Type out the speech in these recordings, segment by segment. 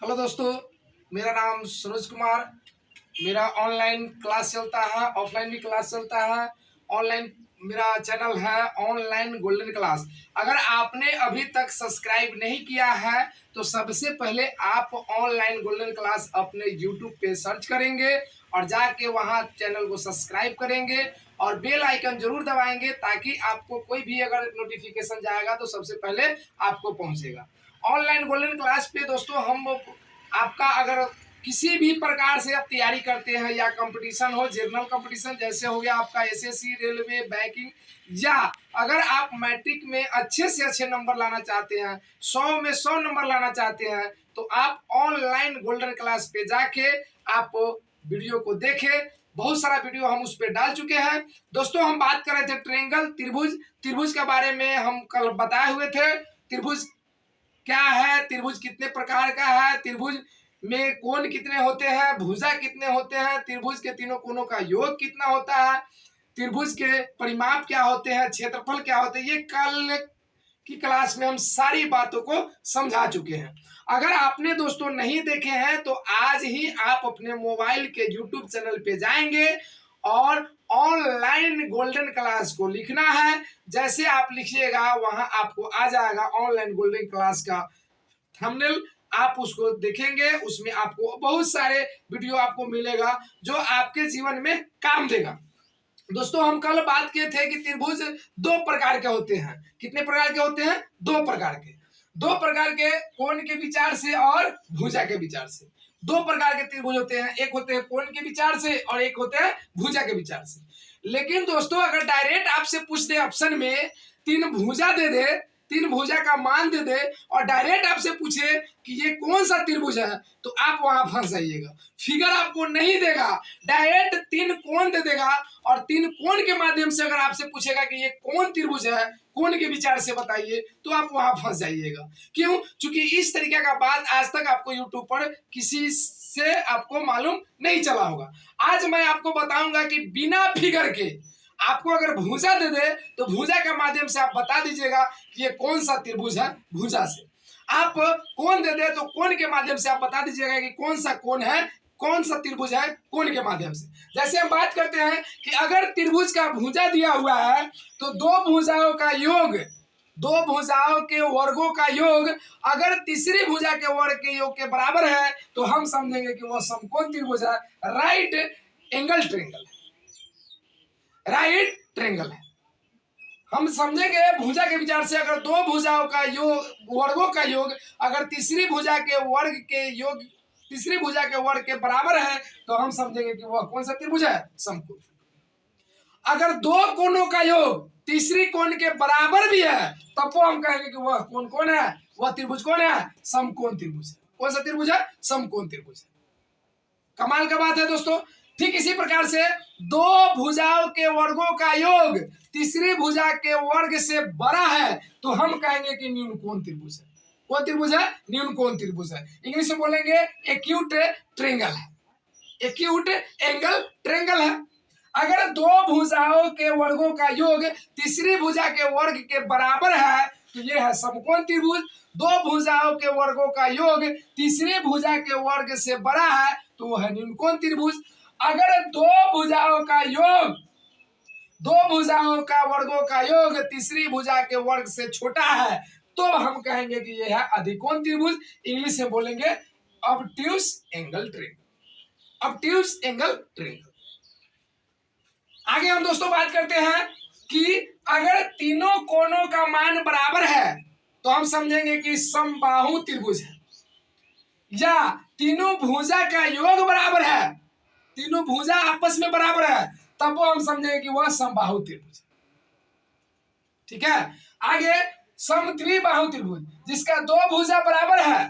Hello दोस्तों, मेरा नाम सरोज कुमार। मेरा ऑनलाइन क्लास चलता है, ऑफलाइन भी क्लास चलता है। ऑनलाइन मेरा चैनल है ऑनलाइन गोल्डन क्लास। अगर आपने अभी तक सब्सक्राइब नहीं किया है तो सबसे पहले आप ऑनलाइन गोल्डन क्लास अपने यूट्यूब पे सर्च करेंगे और जाके वहाँ चैनल को सब्सक्राइब करेंगे और बेल आइकन जरूर दबाएंगे ताकि आपको कोई भी अगर नोटिफिकेशन जाएगा तो सबसे पहले आपको पहुँचेगा। ऑनलाइन गोल्डन क्लास पे दोस्तों हम आपका अगर किसी भी प्रकार से आप तैयारी करते हैं या कंपटीशन हो, जनरल कंपटीशन जैसे हो गया आपका एसएससी, रेलवे, बैंकिंग, या अगर आप मैट्रिक में अच्छे से अच्छे नंबर लाना चाहते हैं, 100 में 100 नंबर लाना चाहते हैं, तो आप ऑनलाइन गोल्डन क्लास पे जाके आप वीडियो को देखें। बहुत सारा वीडियो हम उस पर डाल चुके हैं। दोस्तों हम बात कर रहे थे ट्रायंगल, त्रिभुज। त्रिभुज के बारे में हम कल बताए हुए थे। त्रिभुज क्या है, त्रिभुज कितने प्रकार का है, त्रिभुज में कोण कितने होते हैं, भुजा कितने होते हैं, त्रिभुज के तीनों कोणों का योग कितना होता है, त्रिभुज के परिमाप क्या होते हैं, क्षेत्रफल क्या होते हैं, ये कल की क्लास में हम सारी बातों को समझा चुके हैं। अगर आपने दोस्तों नहीं देखे हैं तो आज ही आप अपने मोबाइल के यूट्यूब चैनल पे जाएंगे और ऑनलाइन गोल्डन क्लास को लिखना है। जैसे आप लिखिएगा वहां आपको आ जाएगा ऑनलाइन गोल्डन क्लास का थंबनेल। आप उसको देखेंगे, उसमें आपको बहुत सारे वीडियो आपको मिलेगा जो आपके जीवन में काम देगा। दोस्तों हम कल बात किए थे कि त्रिभुज दो प्रकार के होते हैं। कितने प्रकार के होते हैं? दो प्रकार के। दो प्रकार के कोण के विचार से और भुजा के विचार से। दो प्रकार के त्रिभुज होते हैं, एक होते हैं कोण के विचार से और एक होते हैं भुजा के विचार से। लेकिन दोस्तों अगर डायरेक्ट आपसे पूछ दे ऑप्शन में तीन भुजा दे दे, तीन भुजा का मान दे दे और डायरेक्ट आपसे पूछे कि ये कौन सा त्रिभुज है, तो आप वहां फंस जाइएगा। फिगर आपको नहीं देगा, डायरेक्ट तीन कोण दे देगा और तीन कोण के माध्यम से अगर आपसे पूछेगा कि ये कौन त्रिभुज है, कोण के विचार से बताइए, तो आप वहां फंस जाइएगा। क्यों? क्योंकि इस तरीके का बात आज तक आपको यूट्यूब पर किसी से आपको मालूम नहीं चला होगा। आज मैं आपको बताऊंगा कि बिना फिगर के आपको अगर भुजा दे दे तो भुजा के माध्यम से आप बता दीजिएगा कि ये कौन सा त्रिभुज है। भुजा से आप कोण दे दे तो कोण के माध्यम से आप बता दीजिएगा कि कौन सा कोण है, कौन सा त्रिभुज है, कोण के माध्यम से। जैसे हम बात करते हैं कि अगर त्रिभुज का भुजा दिया हुआ है तो दो भुजाओं का योग, दो भुजाओं के वर्गों का योग अगर तीसरी भुजा के वर्ग के योग के बराबर है तो हम समझेंगे कि वह समकोण त्रिभुज है, राइट एंगल ट्रायंगल है, राइट ट्रायंगल है। हम समझेंगे भुजा के विचार से अगर दो भुजाओं का योग, वर्गों का योग अगर तीसरी भुजा के वर्ग के योग, तीसरी भुजा के वर्ग के बराबर है तो हम समझेंगे कि वह कौन सा त्रिभुज है, समकोण। अगर दो कोणों का योग तीसरी कोण के बराबर भी है तब वो हम कहेंगे कि वह कोण कौन है, वह त्रिभुज कौन है, समकोण त्रिभुज है। कौन सा त्रिभुज है? समकोण त्रिभुज है। कमाल का बात है दोस्तों। ठीक इसी प्रकार से दो भुजाओं के वर्गों का योग तीसरी भुजा के वर्ग से बड़ा है तो हम कहेंगे कि न्यून कोण त्रिभुज है। कौन त्रिभुज है? न्यून कोण त्रिभुज है। इंग्लिश में बोलेंगे एक्यूट ट्रायंगल है, एक्यूट एंगल ट्रायंगल है। अगर दो भुजाओं के वर्गों का योग तीसरी भुजा के वर्ग के बराबर है तो यह है समकोण त्रिभुज। दो भुजाओं के वर्गों का योग तीसरी भुजा के वर्ग से बड़ा है तो वह है न्यूनकोण त्रिभुज। अगर दो भुजाओं का योग, दो भुजाओं का वर्गों का योग तीसरी भुजा के वर्ग से छोटा है तो हम कहेंगे कि यह है अधिकोण त्रिभुज। इंग्लिश में बोलेंगे obtuse angle triangle, obtuse angle triangle. आगे हम दोस्तों बात करते हैं कि अगर तीनों कोणों का मान बराबर है तो हम समझेंगे कि समबाहु त्रिभुज है, या तीनों भुजा का योग बराबर है, तीनों भुजा आपस में बराबर है तब वो हम समझेंगे कि वह समबाहु त्रिभुज है। ठीक है। आगे समद्विबाहु त्रिभुज, जिसका दो भुजा बराबर है,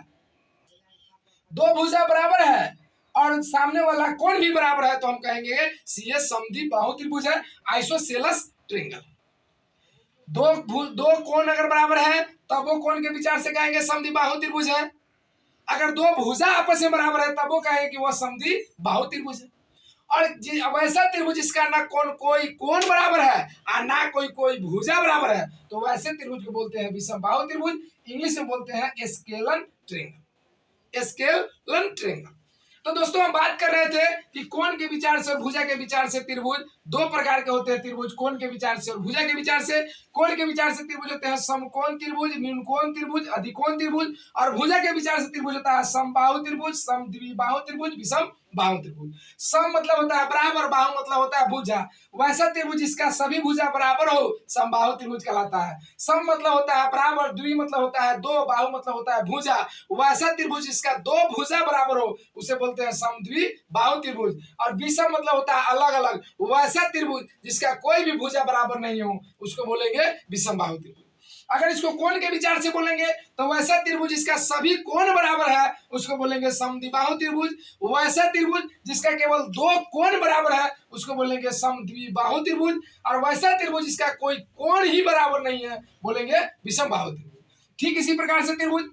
दो भुजा बराबर है और सामने वाला कोण भी बराबर है तो हम कहेंगे कि यह समद्विबाहु त्रिभुज है, आइसोसेलेस ट्रायंगल। दो कोण अगर बराबर है तब वो कोण के विचार से कहेंगे समद्विबाहु त्रिभुज है। अगर दो भुजा आपस में बराबर है तब वो कहेंगे कि वह समद्विबाहु त्रिभुज है। और वैसा त्रिभुज जिसका ना कोई कोण बराबर है और ना कोई भुजा बराबर है तो वैसे त्रिभुज को बोलते हैं विषमबाहु त्रिभुज। इंग्लिश में बोलते हैं स्केलर ट्रायंगल, स्केलन ट्रायंगल। तो दोस्तों हम बात कर रहे थे कि कोण के विचार से और भुजा के विचार से त्रिभुज दो प्रकार के होते हैं। त्रिभुज कोण के विचार से और भुजा के विचार से। कोण के विचार से त्रिभुज होते हैं समकोण त्रिभुज, न्यूनकोण त्रिभुज, अधिकोण त्रिभुज। और भुजा के विचार से त्रिभुज होता है समबाहु त्रिभुज, समद्विबाहु त्रिभुज, विषम बाहु त्रिभुज। सम मतलब होता है बराबर, बाहु मतलब होता है भुजा। वैसा त्रिभुज जिसका सभी भुजा बराबर हो समबाहु त्रिभुज कहलाता है। सम मतलब होता है बराबर, द्वि मतलब होता है दो, बाहु मतलब होता है भुजा। वैसा त्रिभुज जिसका दो भुजा बराबर हो उसे बोलते हैं समद्विबाहु त्रिभुज। और विषम मतलब होता है अलग अलग। वैसा त्रिभुज जिसका कोई भी भुजा बराबर नहीं हो उसको बोलेंगे विषम बाहु त्रिभुज। अगर इसको कोण के विचार से बोलेंगे तो वैसा त्रिभुज जिसका सभी कोण बराबर है उसको बोलेंगे समद्विबाहु त्रिभुज। वैसा त्रिभुज जिसका केवल दो कोण बराबर है उसको बोलेंगे समद्विबाहु त्रिभुज। और वैसा त्रिभुज जिसका कोई कोण ही बराबर नहीं है बोलेंगे विषम बाहु त्रिभुज। ठीक इसी प्रकार से त्रिभुज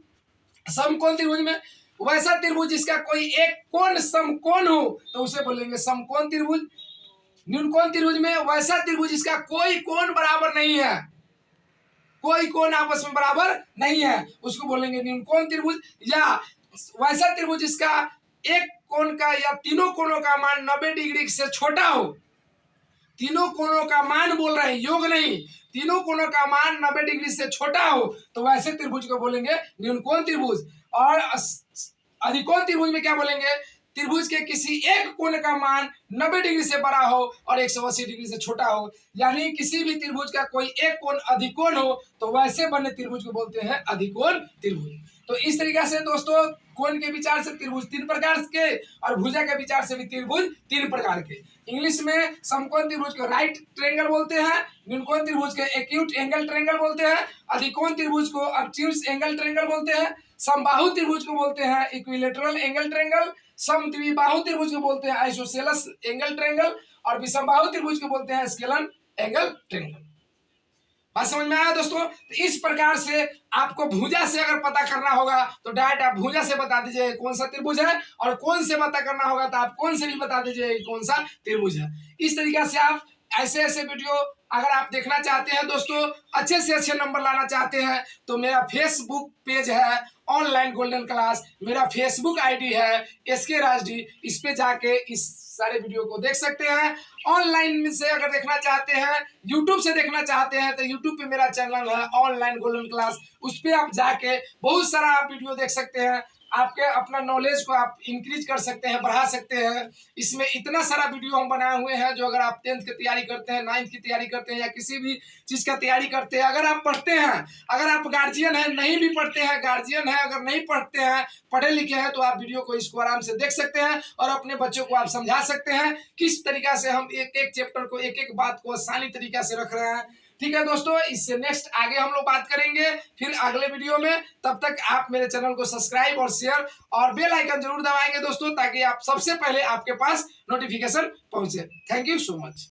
समकोण त्रिभुज में वैसा त्रिभुज जिसका कोई एक कोण समकोण हो तो उसे बोलेंगे समकोण त्रिभुज। न्यूनकोण त्रिभुज में वैसा त्रिभुज जिसका कोई कोण बराबर नहीं है, कोई कोण आपस में बराबर नहीं है उसको बोलेंगे न्यूनकोण त्रिभुज। या वैसा त्रिभुज जिसका एक कोण का या तीनों कोणों का मान 90 डिग्री से छोटा हो। तीनों कोणों का मान बोल रहे हैं, योग नहीं, तीनों कोणों का मान 90 डिग्री से छोटा हो तो वैसे त्रिभुज को बोलेंगे न्यूनकोण त्रिभुज। और अधिकोण त्रिभुज में क्या बोलेंगे, त्रिभुज के किसी एक कोण का मान 90 डिग्री से बड़ा हो और 180 डिग्री से छोटा हो। यानी किसी भी त्रिभुज का कोई एक कोण अधिकोण हो तो वैसे बने त्रिभुज को बोलते हैं अधिकोण त्रिभुज। तो इस तरीके से दोस्तों कोण के विचार से त्रिभुज 3 प्रकार के और भुजा के विचार से भी त्रिभुज 3 प्रकार के। इंग्लिश में समकोण त्रिभुज को राइट ट्रायंगल बोलते हैं, न्यूनकोण त्रिभुज को एक्यूट एंगल ट्रायंगल बोलते हैं, अधिकोण त्रिभुज को ऑब्ट्यूज एंगल ट्रायंगल बोलते हैं, समबाहु त्रिभुज को बोलते हैं इक्विलैटरल एंगल ट्रायंगल, समद्विबाहु त्रिभुज को बोलते हैं आइसोसेलेस एंगल ट्रायंगल और विषमबाहु त्रिभुज को बोलते हैं स्केलन एंगल ट्रायंगल। बात समझ में आया दोस्तों? तो इस प्रकार से आपको भुजा से अगर पता करना होगा तो डायरेक्ट आप भुजा से बता दीजिए कौन सा त्रिभुज है, और कोण से पता करना होगा तो आप कोण से भी बता दीजिए कौन सा त्रिभुज है। इस तरीके से आप ऐसे ऐसे वीडियो अगर आप देखना चाहते हैं दोस्तों, अच्छे से अच्छे नंबर लाना चाहते हैं तो मेरा फेसबुक पेज है ऑनलाइन गोल्डन क्लास, मेरा फेसबुक आईडी है SK राजडी, इस पे जाके इस सारे वीडियो को देख सकते हैं। ऑनलाइन से अगर देखना चाहते हैं, यूट्यूब से देखना चाहते हैं तो यूट्यूब पे मेरा चैनल है ऑनलाइन गोल्डन क्लास, उस पर आप जाके बहुत सारा आप वीडियो देख सकते हैं। आपके अपना नॉलेज को आप इंक्रीज कर सकते हैं, बढ़ा सकते हैं। इसमें इतना सारा वीडियो हम बनाए हुए हैं जो अगर आप 10th की तैयारी करते हैं, 9th की तैयारी करते हैं या किसी भी चीज़ का तैयारी करते हैं, अगर आप पढ़ते हैं, अगर आप गार्जियन हैं नहीं भी पढ़ते हैं, गार्जियन है अगर नहीं पढ़ते हैं, पढ़े लिखे हैं तो आप वीडियो को इसको आराम से देख सकते हैं और अपने बच्चों को आप समझा सकते हैं किस तरीका से हम एक एक चैप्टर को एक एक बात को आसानी तरीका से रख रहे हैं। ठीक है दोस्तों, इससे नेक्स्ट आगे हम लोग बात करेंगे फिर अगले वीडियो में। तब तक आप मेरे चैनल को सब्सक्राइब और शेयर और बेल आइकन जरूर दबाएंगे दोस्तों, ताकि आप सबसे पहले आपके पास नोटिफिकेशन पहुंचे। Thank you so much.